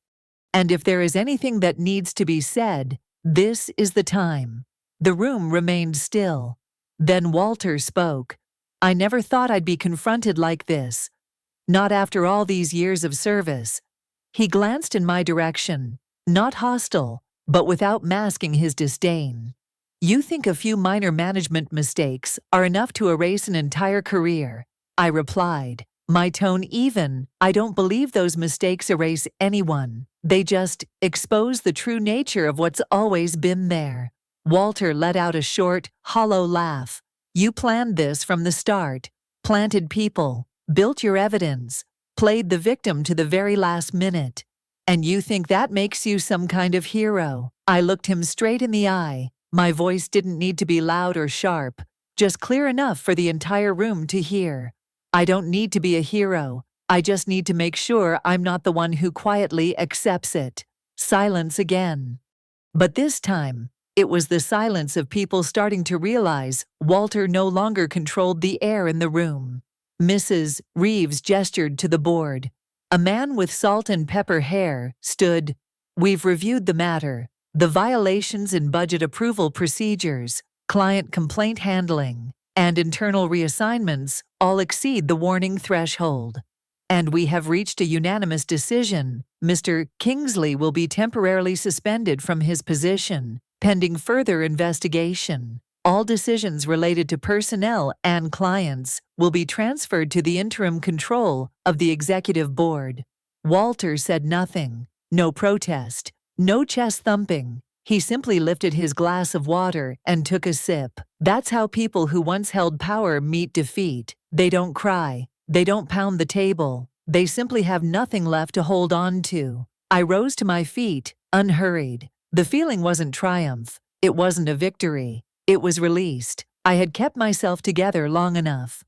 And if there is anything that needs to be said, this is the time." The room remained still. Then Walter spoke. I never thought I'd be confronted like this. Not after all these years of service. He glanced in my direction, not hostile, but without masking his disdain. "You think a few minor management mistakes are enough to erase an entire career," I replied, my tone even. "I don't believe those mistakes erase anyone. They just expose the true nature of what's always been there." Walter let out a short, hollow laugh. "You planned this from the start, planted people, built your evidence, played the victim to the very last minute. And you think that makes you some kind of hero?" I looked him straight in the eye. My voice didn't need to be loud or sharp, just clear enough for the entire room to hear. "I don't need to be a hero. I just need to make sure I'm not the one who quietly accepts it." Silence again. But this time, it was the silence of people starting to realize Walter no longer controlled the air in the room. Mrs. Reeves gestured to the board. A man with salt and pepper hair stood. "We've reviewed the matter. The violations in budget approval procedures, client complaint handling, and internal reassignments all exceed the warning threshold. And we have reached a unanimous decision. Mr. Kingsley will be temporarily suspended from his position, pending further investigation. All decisions related to personnel and clients will be transferred to the interim control of the executive board." Walter said nothing. No protest. No chest thumping. He simply lifted his glass of water and took a sip. That's how people who once held power meet defeat. They don't cry. They don't pound the table. They simply have nothing left to hold on to. I rose to my feet, unhurried. The feeling wasn't triumph. It wasn't a victory. It was released. I had kept myself together long enough.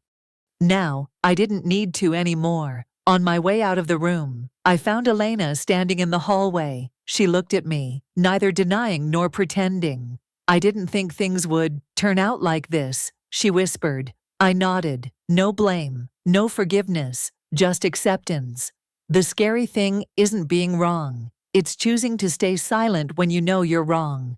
Now, I didn't need to anymore. On my way out of the room, I found Elena standing in the hallway. She looked at me, neither denying nor pretending. I didn't think things would turn out like this, she whispered. I nodded. No blame, no forgiveness, just acceptance. The scary thing isn't being wrong. It's choosing to stay silent when you know you're wrong.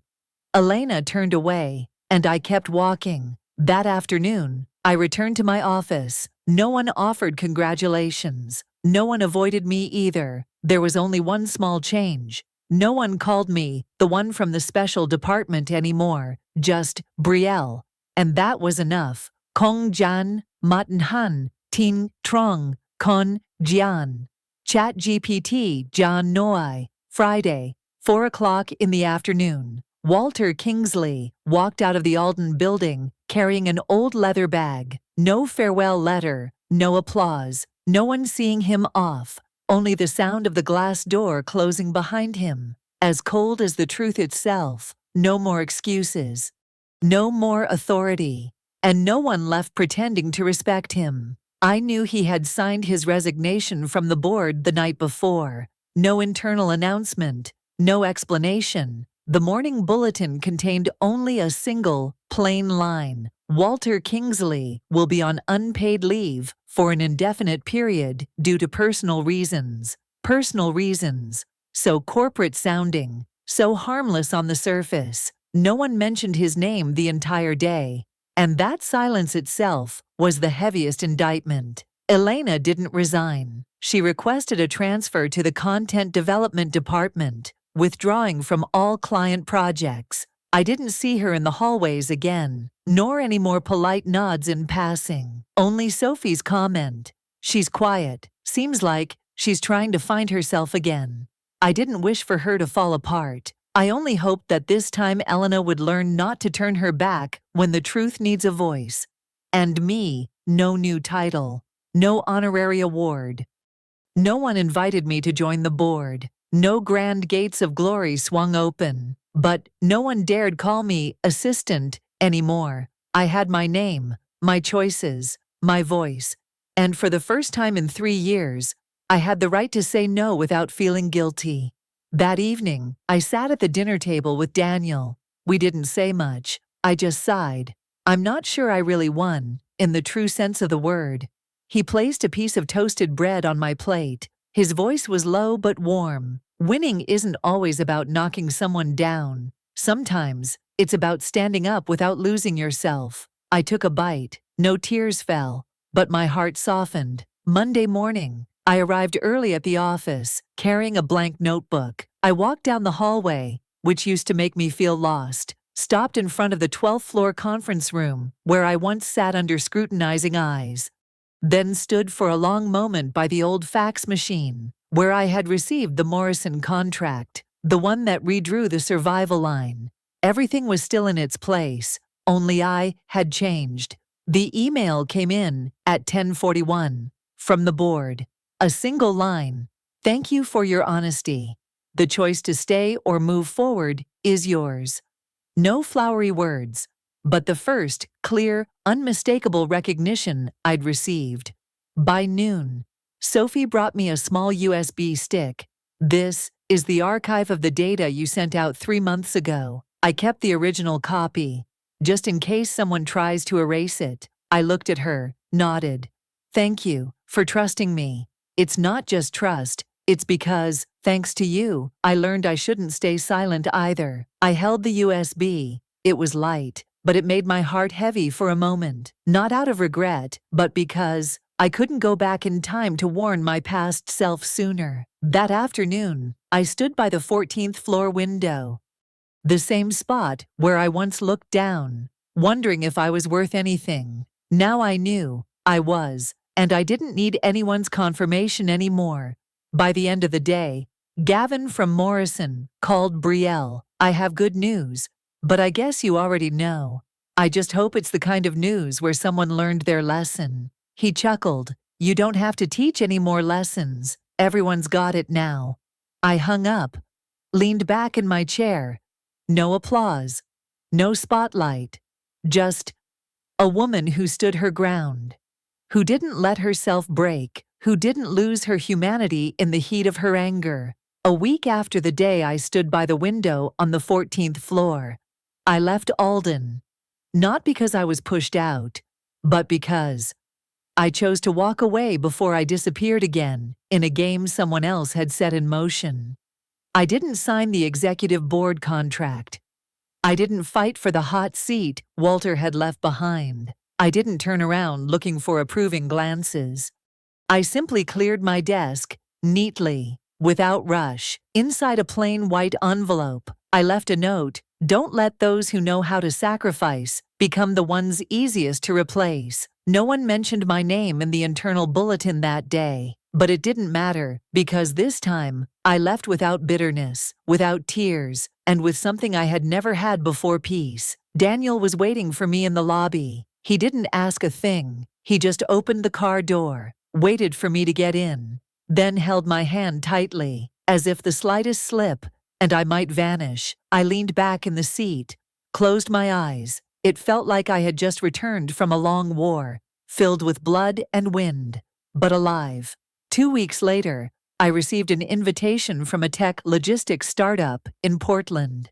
Elena turned away, and I kept walking. That afternoon, I returned to my office. No one offered congratulations. No one avoided me either. There was only one small change. No one called me the one from the special department anymore, just Brielle. And that was enough. Kong Jan, Matan Han, Tin Trong, Kon Jian. Chat GPT John Noi. Friday, 4 o'clock in the afternoon. Walter Kingsley walked out of the Alden building carrying an old leather bag. No farewell letter, no applause, no one seeing him off, only the sound of the glass door closing behind him. As cold as the truth itself. No more excuses. No more authority. And no one left pretending to respect him. I knew he had signed his resignation from the board the night before. No internal announcement, no explanation. The morning bulletin contained only a single, plain line. Walter Kingsley will be on unpaid leave for an indefinite period due to personal reasons. Personal reasons. So corporate sounding, so harmless on the surface. No one mentioned his name the entire day. And that silence itself was the heaviest indictment. Elena didn't resign. She requested a transfer to the Content Development Department, withdrawing from all client projects. I didn't see her in the hallways again, nor any more polite nods in passing. Only Sophie's comment. She's quiet. Seems like she's trying to find herself again. I didn't wish for her to fall apart. I only hoped that this time Elena would learn not to turn her back when the truth needs a voice. And me, no new title, no honorary award. No one invited me to join the board. No grand gates of glory swung open. But no one dared call me assistant anymore. I had my name, my choices, my voice. And for the first time in 3 years, I had the right to say no without feeling guilty. That evening, I sat at the dinner table with Daniel. We didn't say much. I just sighed. I'm not sure I really won, in the true sense of the word. He placed a piece of toasted bread on my plate. His voice was low but warm. Winning isn't always about knocking someone down. Sometimes, it's about standing up without losing yourself. I took a bite. No tears fell, but my heart softened. Monday morning, I arrived early at the office, carrying a blank notebook. I walked down the hallway, which used to make me feel lost, stopped in front of the 12th floor conference room, where I once sat under scrutinizing eyes. Then stood for a long moment by the old fax machine, where I had received the Morrison contract, the one that redrew the survival line. Everything was still in its place, only I had changed. The email came in at 10:41 from the board. A single line. Thank you for your honesty. The choice to stay or move forward is yours. No flowery words, but the first, clear, unmistakable recognition I'd received. By noon, Sophie brought me a small USB stick. This is the archive of the data you sent out 3 months ago. I kept the original copy, just in case someone tries to erase it. I looked at her, nodded. Thank you for trusting me. It's not just trust, it's because, thanks to you, I learned I shouldn't stay silent either. I held the USB. It was light, but it made my heart heavy for a moment. Not out of regret, but because I couldn't go back in time to warn my past self sooner. That afternoon, I stood by the 14th floor window. The same spot where I once looked down, wondering if I was worth anything. Now I knew I was, and I didn't need anyone's confirmation anymore. By the end of the day, Gavin from Morrison called Brielle. I have good news, but I guess you already know. I just hope it's the kind of news where someone learned their lesson. He chuckled. You don't have to teach any more lessons. Everyone's got it now. I hung up, leaned back in my chair. No applause, no spotlight. Just a woman who stood her ground, who didn't let herself break, who didn't lose her humanity in the heat of her anger. A week after the day I stood by the window on the 14th floor, I left Alden. Not because I was pushed out, but because I chose to walk away before I disappeared again in a game someone else had set in motion. I didn't sign the executive board contract. I didn't fight for the hot seat Walter had left behind. I didn't turn around looking for approving glances. I simply cleared my desk, neatly, without rush. Inside a plain white envelope, I left a note: "Don't let those who know how to sacrifice become the ones easiest to replace." No one mentioned my name in the internal bulletin that day, but it didn't matter, because this time, I left without bitterness, without tears, and with something I had never had before: peace. Daniel was waiting for me in the lobby. He didn't ask a thing. He just opened the car door, waited for me to get in, then held my hand tightly, as if the slightest slip, and I might vanish. I leaned back in the seat, closed my eyes. It felt like I had just returned from a long war, filled with blood and wind, but alive. 2 weeks later, I received an invitation from a tech logistics startup in Portland.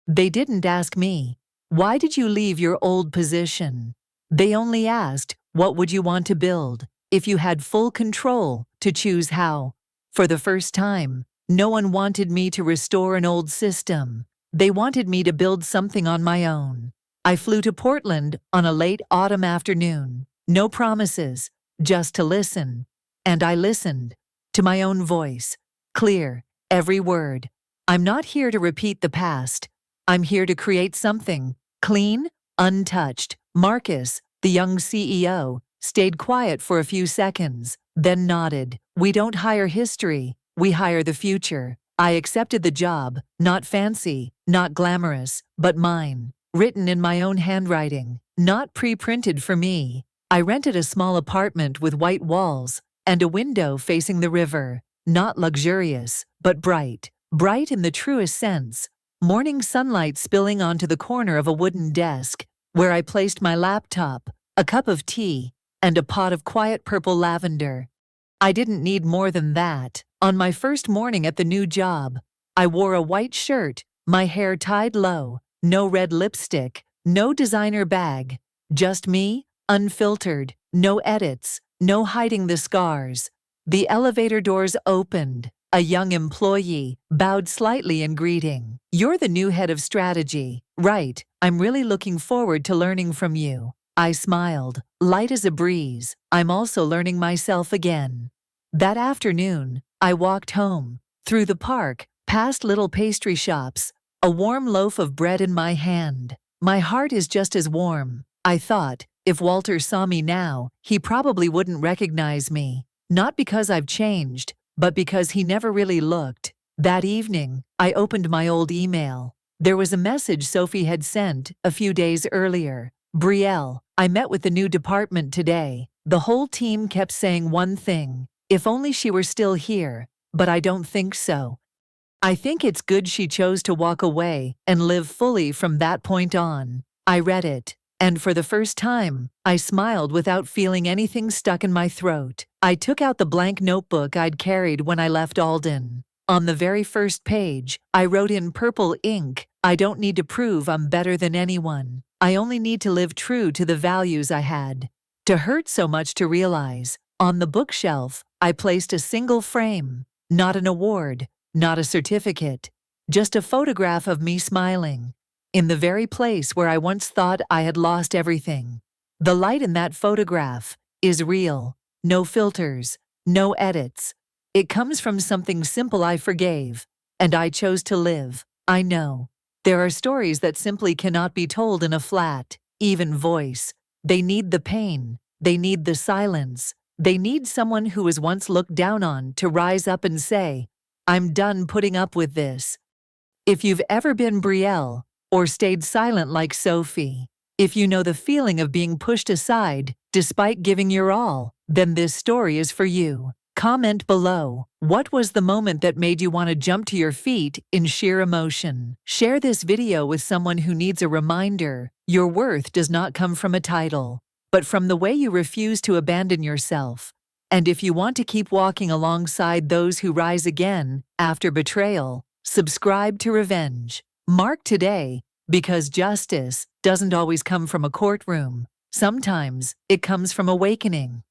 They didn't ask me, "Why did you leave your old position?" They only asked, "What would you want to build?" If you had full control to choose how. For the first time, no one wanted me to restore an old system. They wanted me to build something on my own. I flew to Portland on a late autumn afternoon. No promises, just to listen. And I listened to my own voice, clear, every word. I'm not here to repeat the past. I'm here to create something clean, untouched. Marcus, the young CEO, stayed quiet for a few seconds, then nodded. "We don't hire history, we hire the future." I accepted the job, not fancy, not glamorous, but mine, written in my own handwriting, not pre-printed for me. I rented a small apartment with white walls and a window facing the river, not luxurious, but bright. Bright in the truest sense. Morning sunlight spilling onto the corner of a wooden desk, where I placed my laptop, a cup of tea, and a pot of quiet purple lavender. I didn't need more than that. On my first morning at the new job, I wore a white shirt, my hair tied low, no red lipstick, no designer bag, just me, unfiltered, no edits, no hiding the scars. The elevator doors opened. A young employee bowed slightly in greeting. "You're the new head of strategy, right? I'm really looking forward to learning from you." I smiled, light as a breeze. I'm also learning myself again. That afternoon, I walked home, through the park, past little pastry shops, a warm loaf of bread in my hand. My heart is just as warm, I thought. If Walter saw me now, he probably wouldn't recognize me. Not because I've changed, but because he never really looked. That evening, I opened my old email. There was a message Sophie had sent a few days earlier. "Brielle, I met with the new department today. The whole team kept saying one thing: if only she were still here, but I don't think so. I think it's good she chose to walk away and live fully from that point on." I read it, and for the first time, I smiled without feeling anything stuck in my throat. I took out the blank notebook I'd carried when I left Alden. On the very first page, I wrote in purple ink, "I don't need to prove I'm better than anyone. I only need to live true to the values I had." To hurt so much to realize, on the bookshelf, I placed a single frame, not an award, not a certificate, just a photograph of me smiling, in the very place where I once thought I had lost everything. The light in that photograph is real. No filters, no edits. It comes from something simple I forgave, and I chose to live. I know. There are stories that simply cannot be told in a flat, even voice. They need the pain. They need the silence. They need someone who was once looked down on to rise up and say, "I'm done putting up with this." If you've ever been Brielle, or stayed silent like Sophie, if you know the feeling of being pushed aside, despite giving your all, then this story is for you. Comment below. What was the moment that made you want to jump to your feet in sheer emotion? Share this video with someone who needs a reminder. Your worth does not come from a title, but from the way you refuse to abandon yourself. And if you want to keep walking alongside those who rise again after betrayal, subscribe to Revenge. Mark today, because justice doesn't always come from a courtroom. Sometimes it comes from awakening.